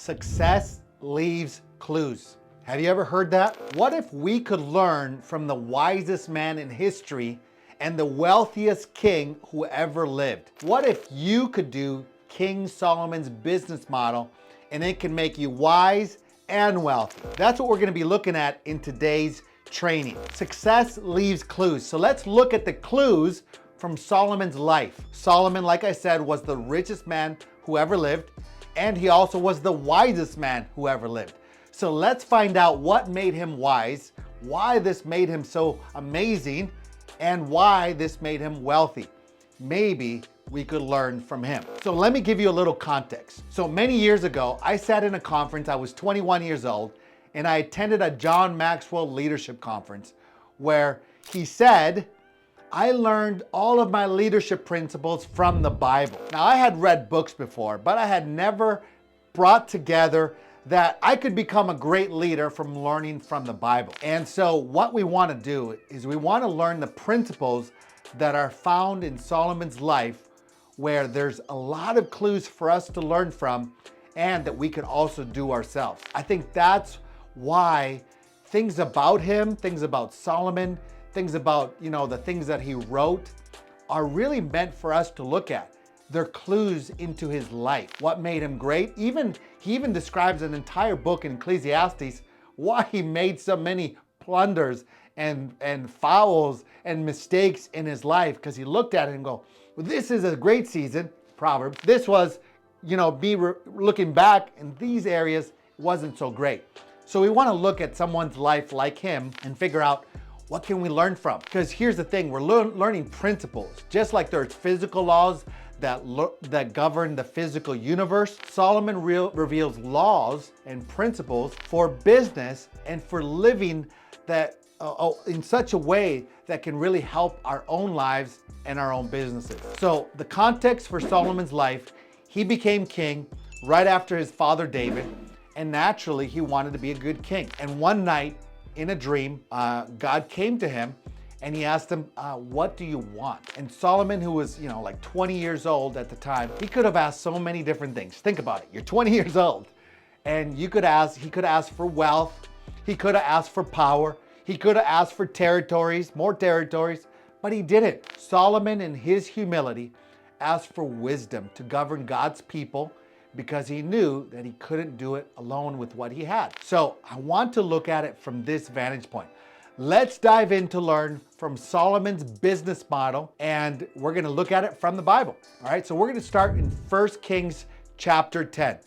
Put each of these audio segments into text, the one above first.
Success leaves clues. Have you ever heard that? What if we could learn from the wisest man in history and the wealthiest king who ever lived? What if you could do King Solomon's business model and it can make you wise and wealthy? That's what we're going to be looking at in today's training. Success leaves clues. So let's look at the clues from Solomon's life. Solomon, like I said, was the richest man who ever lived, and he also was the wisest man who ever lived. So let's find out what made him wise, why this made him so amazing, and why this made him wealthy. Maybe we could learn from him. So let me give you a little context. So many years ago, I sat in a conference. I was 21 years old, and I attended a John Maxwell leadership conference where he said, I learned all of my leadership principles from the Bible. Now, I had read books before, but I had never brought together that I could become a great leader from learning from the Bible. And so what we want to do is we want to learn the principles that are found in Solomon's life, where there's a lot of clues for us to learn from and that we can also do ourselves. I think that's why things about him, things about Solomon, things about, the things that he wrote are really meant for us to look at. They're clues into his life. What made him great? He even describes an entire book in Ecclesiastes why he made so many blunders and fouls and mistakes in his life, because he looked at it and go, well, this is a great season, Proverbs. This was, looking back in these areas wasn't so great. So we want to look at someone's life like him and figure out, what can we learn from? Because here's the thing, we're learning principles. Just like there's physical laws that govern the physical universe, Solomon reveals laws and principles for business and for living that in such a way that can really help our own lives and our own businesses. So the context for Solomon's life, he became king right after his father David, and naturally he wanted to be a good king. And one night, in a dream, God came to him and he asked him, what do you want? And Solomon, who was, like 20 years old at the time, he could have asked so many different things. Think about it. You're 20 years old and he could ask for wealth. He could have asked for power. He could have asked for more territories, but he didn't. Solomon, in his humility, asked for wisdom to govern God's people, because he knew that he couldn't do it alone with what he had. So I want to look at it from this vantage point. Let's dive in to learn from Solomon's business model, and we're going to look at it from the Bible. All right, so we're going to start in 1 Kings chapter 10,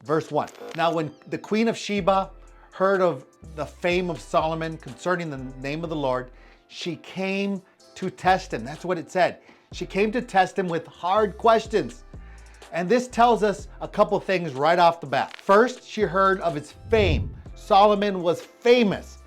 verse 1. Now, when the Queen of Sheba heard of the fame of Solomon concerning the name of the Lord, she came to test him. That's what it said. She came to test him with hard questions. And this tells us a couple things right off the bat. First, she heard of his fame. Solomon was famous.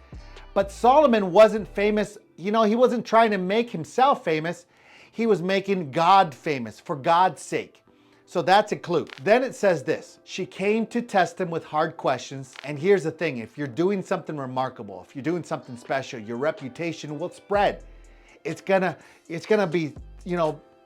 But Solomon wasn't famous, he wasn't trying to make himself famous. He was making God famous for God's sake. So that's a clue. Then it says this, she came to test him with hard questions. And here's the thing, if you're doing something remarkable, if you're doing something special, your reputation will spread. It's gonna be,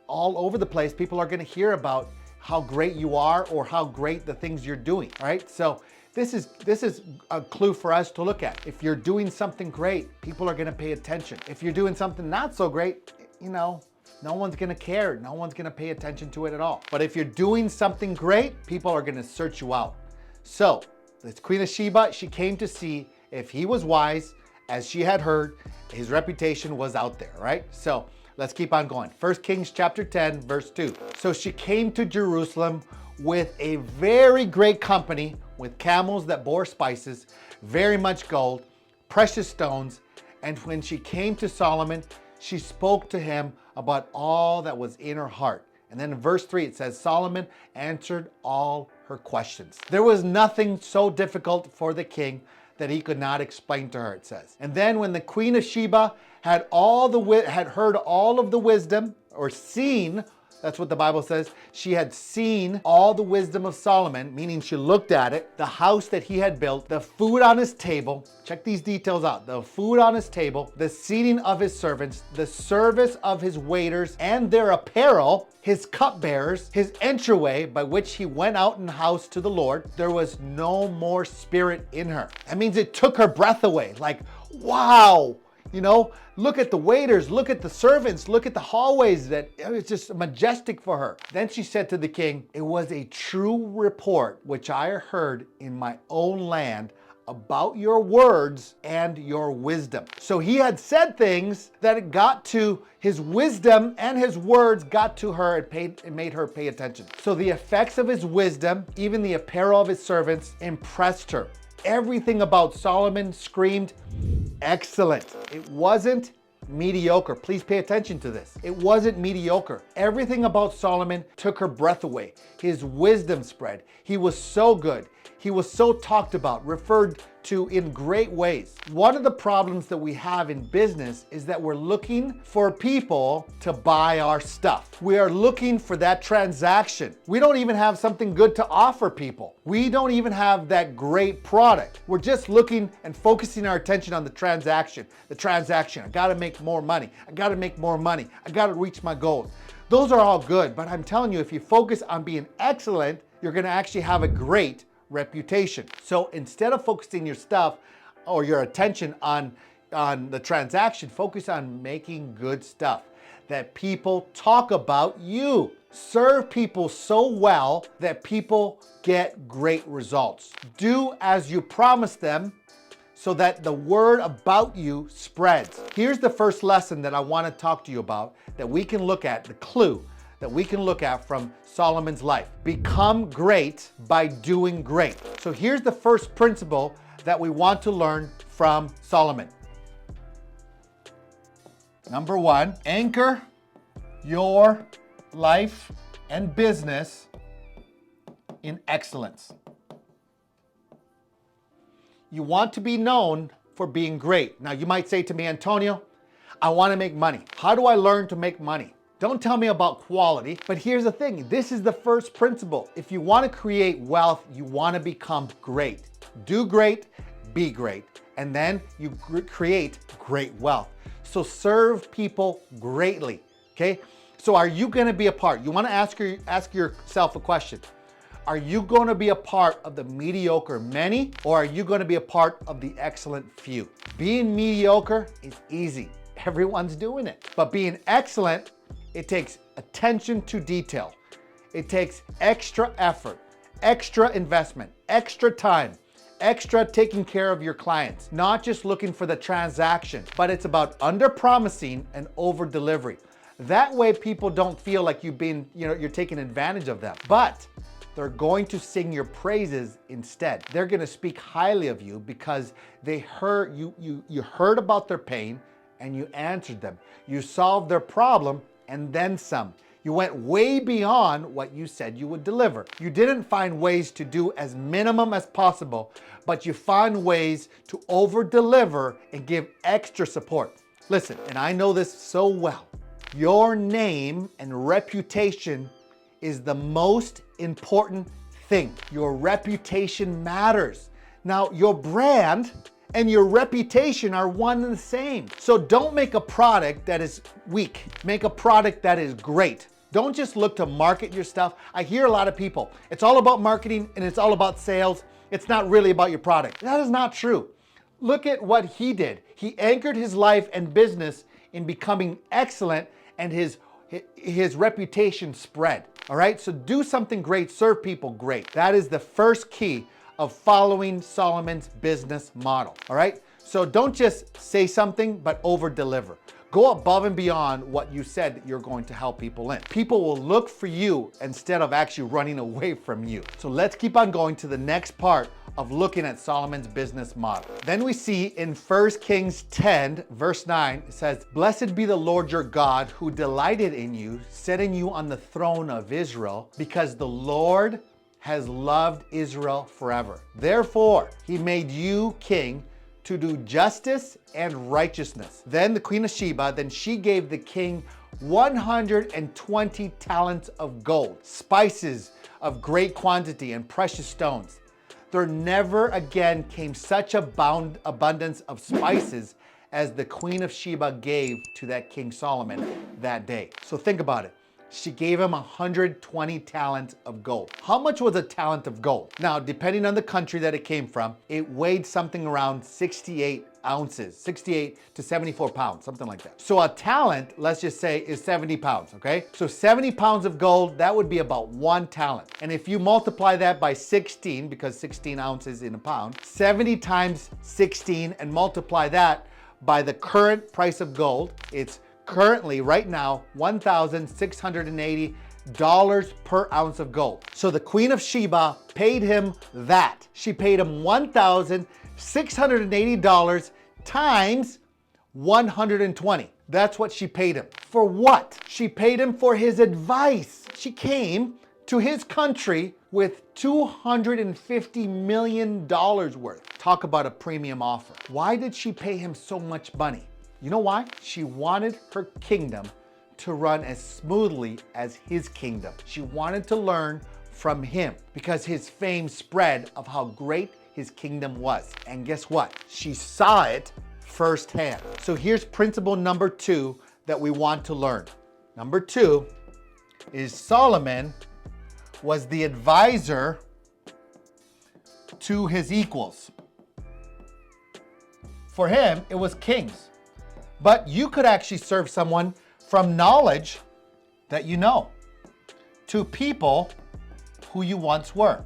all over the place. People are gonna hear about how great you are or how great the things you're doing, right? So this is a clue for us to look at. If you're doing something great, people are gonna pay attention. If you're doing something not so great, no one's gonna care. No one's gonna pay attention to it at all. But if you're doing something great, people are gonna search you out. So this Queen of Sheba, she came to see if he was wise, as she had heard, his reputation was out there, right? So let's keep on going. 1 Kings chapter 10, verse 2. So she came to Jerusalem with a very great company, with camels that bore spices, very much gold, precious stones. And when she came to Solomon, she spoke to him about all that was in her heart. And then in verse 3, it says, Solomon answered all her questions. There was nothing so difficult for the king that he could not explain to her, it says. And then when the Queen of Sheba had heard all of the wisdom, or seen That's what the Bible says. She had seen all the wisdom of Solomon, meaning she looked at it, the house that he had built, the food on his table. Check these details out. The food on his table, the seating of his servants, the service of his waiters and their apparel, his cupbearers, his entryway by which he went out in house to the Lord. There was no more spirit in her. That means it took her breath away. Like, wow. You know, look at the waiters, look at the servants, look at the hallways. That it was just majestic for her. Then she said to the king, it was a true report which I heard in my own land about your words and your wisdom. So he had said things that it got to his wisdom, and his words got to her. It made her pay attention. So the effects of his wisdom, even the apparel of his servants, impressed her. Everything about Solomon screamed excellent. It wasn't mediocre. Please pay attention to this. It wasn't mediocre. Everything about Solomon took her breath away. His wisdom spread. He was so good. He was so talked about, referred to in great ways. One of the problems that we have in business is that we're looking for people to buy our stuff. We are looking for that transaction. We don't even have something good to offer people. We don't even have that great product. We're just looking and focusing our attention on the transaction. The transaction. I gotta make more money. I gotta make more money. I gotta reach my goals. Those are all good, but I'm telling you, if you focus on being excellent, you're gonna actually have a great reputation. So instead of focusing your stuff or your attention on the transaction, focus on making good stuff that people talk about you. Serve people so well that people get great results. Do as you promised them so that the word about you spreads. Here's the first lesson that I want to talk to you about that we can look at, the clue that we can look at from Solomon's life. Become great by doing great. So here's the first principle that we want to learn from Solomon. Number one, anchor your life and business in excellence. You want to be known for being great. Now you might say to me, Antonio, I want to make money. How do I learn to make money? Don't tell me about quality, but here's the thing. This is the first principle. If you want to create wealth, you want to become great. Do great, be great, and then you create great wealth. So serve people greatly, okay? So are you going to be a part? You want to ask yourself a question. Are you going to be a part of the mediocre many, or are you going to be a part of the excellent few? Being mediocre is easy. Everyone's doing it. But being excellent, it takes attention to detail. It takes extra effort, extra investment, extra time, extra taking care of your clients, not just looking for the transaction, but it's about under promising and over delivery. That way people don't feel like you're taking advantage of them, but they're going to sing your praises instead. They're going to speak highly of you because they heard you heard about their pain and you answered them. You solved their problem and then some. You went way beyond what you said you would deliver. You didn't find ways to do as minimum as possible, but you found ways to over deliver and give extra support. Listen, and I know this so well, your name and reputation is the most important thing. Your reputation matters. Now, your brand and your reputation are one and the same. So don't make a product that is weak. Make a product that is great. Don't just look to market your stuff. I hear a lot of people, it's all about marketing and it's all about sales. It's not really about your product. That is not true. Look at what he did. He anchored his life and business in becoming excellent, and his reputation spread. All right, so do something great, serve people great. That is the first key of following Solomon's business model. All right, so don't just say something, but over deliver. Go above and beyond what you said that you're going to help people in. People will look for you instead of actually running away from you. So let's keep on going to the next part of looking at Solomon's business model. Then we see in 1 Kings 10, verse 9, it says, "Blessed be the Lord your God, who delighted in you, setting you on the throne of Israel, because the Lord has loved Israel forever. Therefore, he made you king to do justice and righteousness." Then the Queen of Sheba, then she gave the king 120 talents of gold, spices of great quantity, and precious stones. There never again came such abundance of spices as the Queen of Sheba gave to that King Solomon that day. So think about it. She gave him 120 talents of gold. How much was a talent of gold? Now, depending on the country that it came from, it weighed something around 68 ounces, 68 to 74 pounds, something like that. So a talent, let's just say, is 70 pounds, okay? So 70 pounds of gold, that would be about 1 talent. And if you multiply that by 16, because 16 ounces in a pound, 70 times 16, and multiply that by the current price of gold, it's currently, right now, $1,680 per ounce of gold. So the Queen of Sheba paid him that. She paid him $1,680 times 120. That's what she paid him. For what? She paid him for his advice. She came to his country with $250 million worth. Talk about a premium offer. Why did she pay him so much money? You know why? She wanted her kingdom to run as smoothly as his kingdom. She wanted to learn from him because his fame spread of how great his kingdom was. And guess what? She saw it firsthand. So here's principle number 2 that we want to learn. Number 2 is Solomon was the advisor to his equals. For him, it was kings. But you could actually serve someone from knowledge that you know to people who you once were.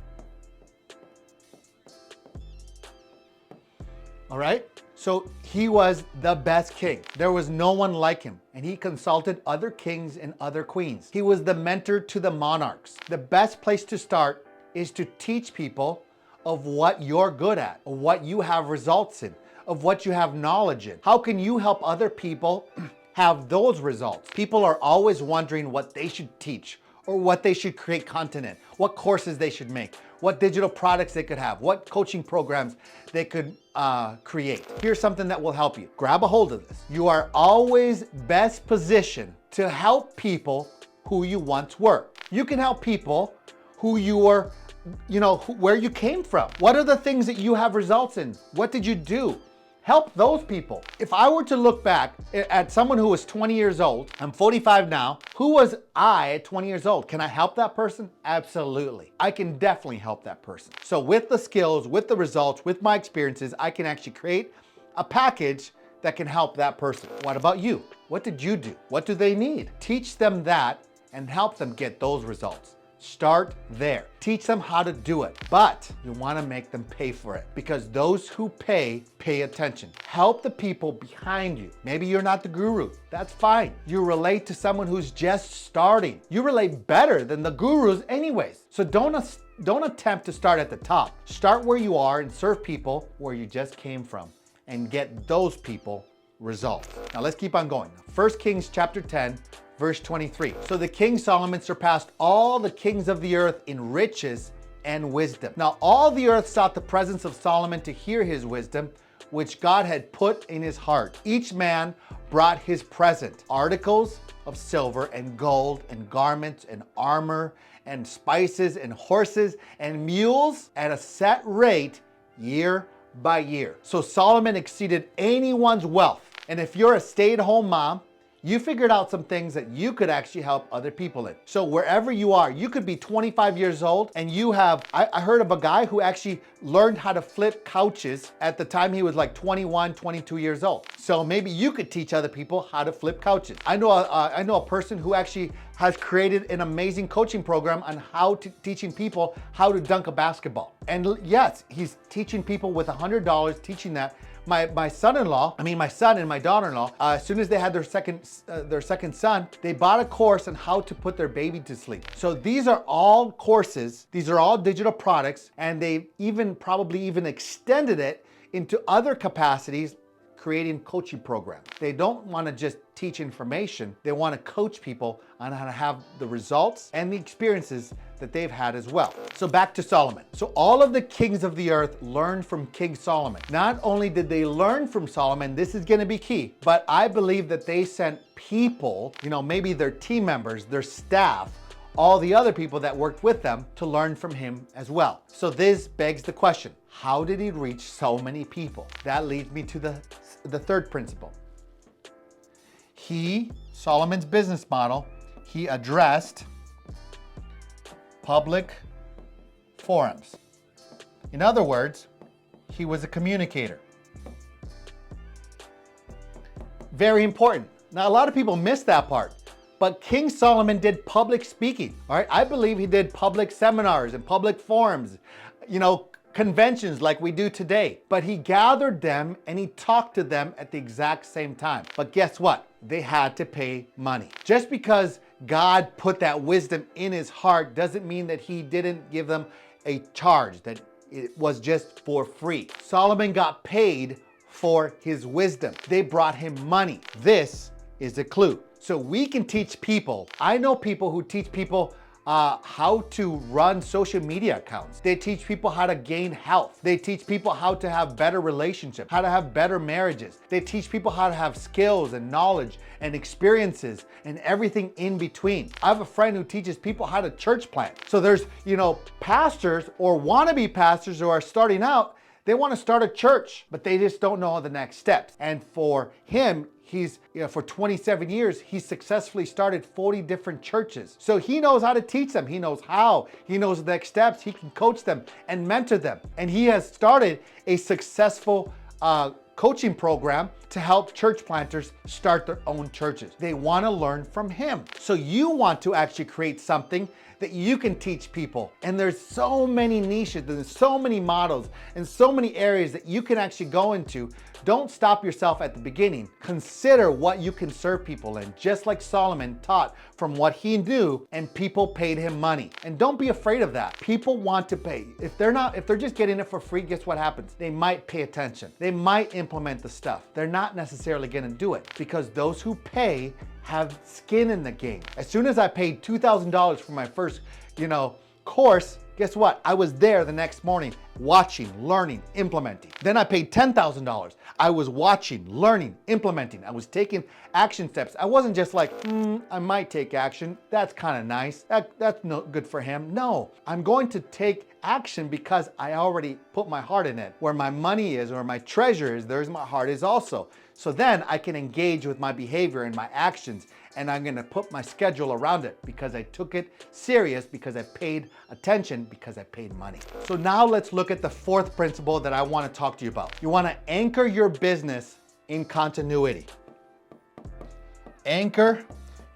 All right? So he was the best king. There was no one like him, and he consulted other kings and other queens. He was the mentor to the monarchs. The best place to start is to teach people of what you're good at, of what you have results in, of what you have knowledge in. How can you help other people have those results? People are always wondering what they should teach or what they should create content in, what courses they should make, what digital products they could have, what coaching programs they could create. Here's something that will help you. Grab a hold of this. You are always best positioned to help people who you once were. You can help people who you were, where you came from. What are the things that you have results in? What did you do? Help those people. If I were to look back at someone who was 20 years old, I'm 45 now, who was I at 20 years old? Can I help that person? Absolutely. I can definitely help that person. So with the skills, with the results, with my experiences, I can actually create a package that can help that person. What about you? What did you do? What do they need? Teach them that and help them get those results. Start there. Teach them how to do it, but you want to make them pay for it because those who pay attention. Help the people behind you. Maybe you're not the guru. That's fine. You relate to someone who's just starting. You relate better than the gurus anyways. So don't attempt to start at the top. Start where you are and serve people where you just came from and get those people results. Now let's keep on going. 1 Kings chapter 10, verse 23. So the King Solomon surpassed all the kings of the earth in riches and wisdom. Now all the earth sought the presence of Solomon to hear his wisdom, which God had put in his heart. Each man brought his present, articles of silver and gold and garments and armor and spices and horses and mules at a set rate year by year. So Solomon exceeded anyone's wealth. And if you're a stay-at-home mom, you figured out some things that you could actually help other people in. So wherever you are, you could be 25 years old and you have, I heard of a guy who actually learned how to flip couches at the time he was like 21, 22 years old. So maybe you could teach other people how to flip couches. I know a person who actually has created an amazing coaching program on teaching people how to dunk a basketball. And yes, he's teaching people with $100, teaching that. My son and my daughter-in-law, as soon as they had their second son, they bought a course on how to put their baby to sleep. So these are all courses, these are all digital products, and they've probably even extended it into other capacities, creating coaching programs. They don't want to just teach information. They want to coach people on how to have the results and the experiences that they've had as well. So back to Solomon. So all of the kings of the earth learned from King Solomon. Not only did they learn from Solomon, this is going to be key, but I believe that they sent people, maybe their team members, their staff, all the other people that worked with them to learn from him as well. So this begs the question, how did he reach so many people? That leads me to the third principle. Solomon's business model, he addressed public forums. In other words, he was a communicator. Very important. Now, a lot of people miss that part. But King Solomon did public speaking, all right? I believe he did public seminars and public forums, conventions like we do today. But he gathered them and he talked to them at the exact same time. But guess what? They had to pay money. Just because God put that wisdom in his heart doesn't mean that he didn't give them a charge, that it was just for free. Solomon got paid for his wisdom. They brought him money. This is a clue. So we can teach people. I know people who teach people how to run social media accounts. They teach people how to gain health. They teach people how to have better relationships, how to have better marriages. They teach people how to have skills and knowledge and experiences and everything in between. I have a friend who teaches people how to church plant. So there's, pastors or wannabe pastors who are starting out. They want to start a church, but they just don't know the next steps. And for him, for 27 years, he successfully started 40 different churches. So he knows how to teach them. He knows how. He knows the next steps. He can coach them and mentor them. And he has started a successful coaching program to help church planters start their own churches. They want to learn from him. So you want to actually create something that you can teach people. And there's so many niches, there's so many models, and so many areas that you can actually go into. Don't stop yourself at the beginning. Consider what you can serve people in, just like Solomon taught from what he knew, and people paid him money. And don't be afraid of that. People want to pay. If they're just getting it for free, guess what happens? They might pay attention. They might implement the stuff. They're not necessarily gonna do it, because those who pay have skin in the game. As soon as I paid $2,000 for my first, course, guess what? I was there the next morning watching, learning, implementing. Then I paid $10,000. I was watching, learning, implementing. I was taking action steps. I wasn't just like, I might take action. That's kind of nice. That's no good for him. No, I'm going to take action because I already put my heart in it. Where my money is, or my treasure is, there's my heart is also. So then I can engage with my behavior and my actions, and I'm gonna put my schedule around it because I took it serious, because I paid attention, because I paid money. So now let's look at the fourth principle that I wanna talk to you about. You wanna anchor your business in continuity. Anchor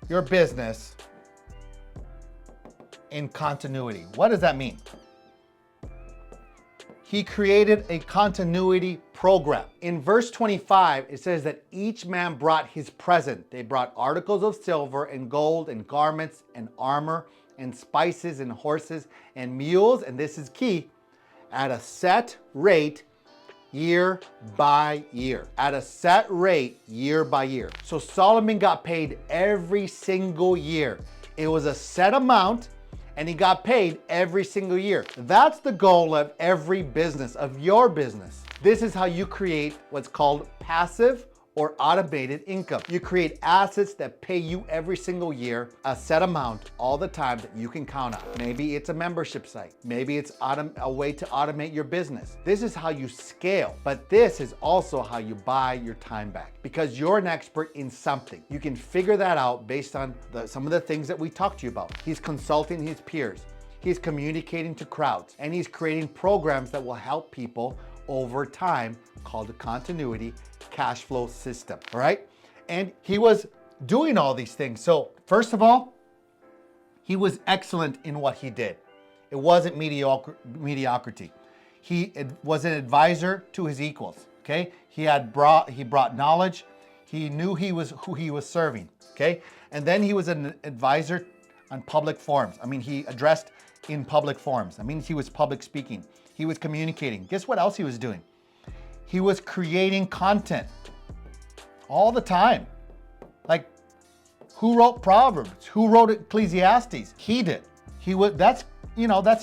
your business in continuity. What does that mean? He created a continuity program. In verse 25, it says that each man brought his present. They brought articles of silver and gold and garments and armor and spices and horses and mules, and this is key, at a set rate year by year. At a set rate year by year. So Solomon got paid every single year. It was a set amount, and he got paid every single year. That's the goal of every business, of your business. This is how you create what's called passive or automated income. You create assets that pay you every single year, a set amount all the time that you can count on. Maybe it's a membership site. Maybe it's a way to automate your business. This is how you scale, but this is also how you buy your time back, because you're an expert in something. You can figure that out based on some of the things that we talked to you about. He's consulting his peers. He's communicating to crowds, and he's creating programs that will help people over time, called the continuity cash flow system, all right? And he was doing all these things. So first of all, he was excellent in what he did. It wasn't mediocrity. He was an advisor to his equals, okay? He brought knowledge. He knew who he was serving, okay? And then he was an advisor on public forums. I mean, he addressed in public forums. I mean, he was public speaking. He was communicating. Guess what else he was doing? He was creating content. all the time. Like, who wrote Proverbs? Who wrote Ecclesiastes? He did. That's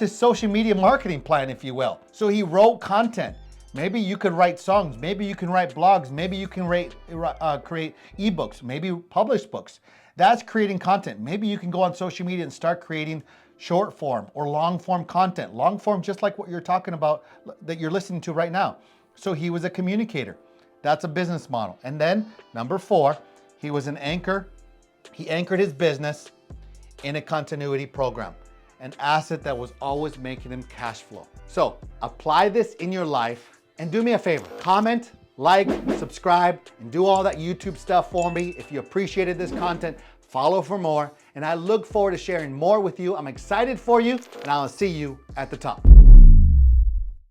his social media marketing plan, if you will. So he wrote content. Maybe you could write songs. Maybe you can write blogs. Maybe you can create ebooks. Maybe publish books. That's creating content. Maybe you can go on social media and start creating short form or long form content. Long form, just like what you're talking about, that you're listening to right now. So he was a communicator. That's a business model. And then number 4, he was an anchor. He anchored his business in a continuity program, an asset that was always making him cash flow. So apply this in your life and do me a favor. Comment, like, subscribe, and do all that YouTube stuff for me. If you appreciated this content, follow for more. And I look forward to sharing more with you. I'm excited for you, and I'll see you at the top.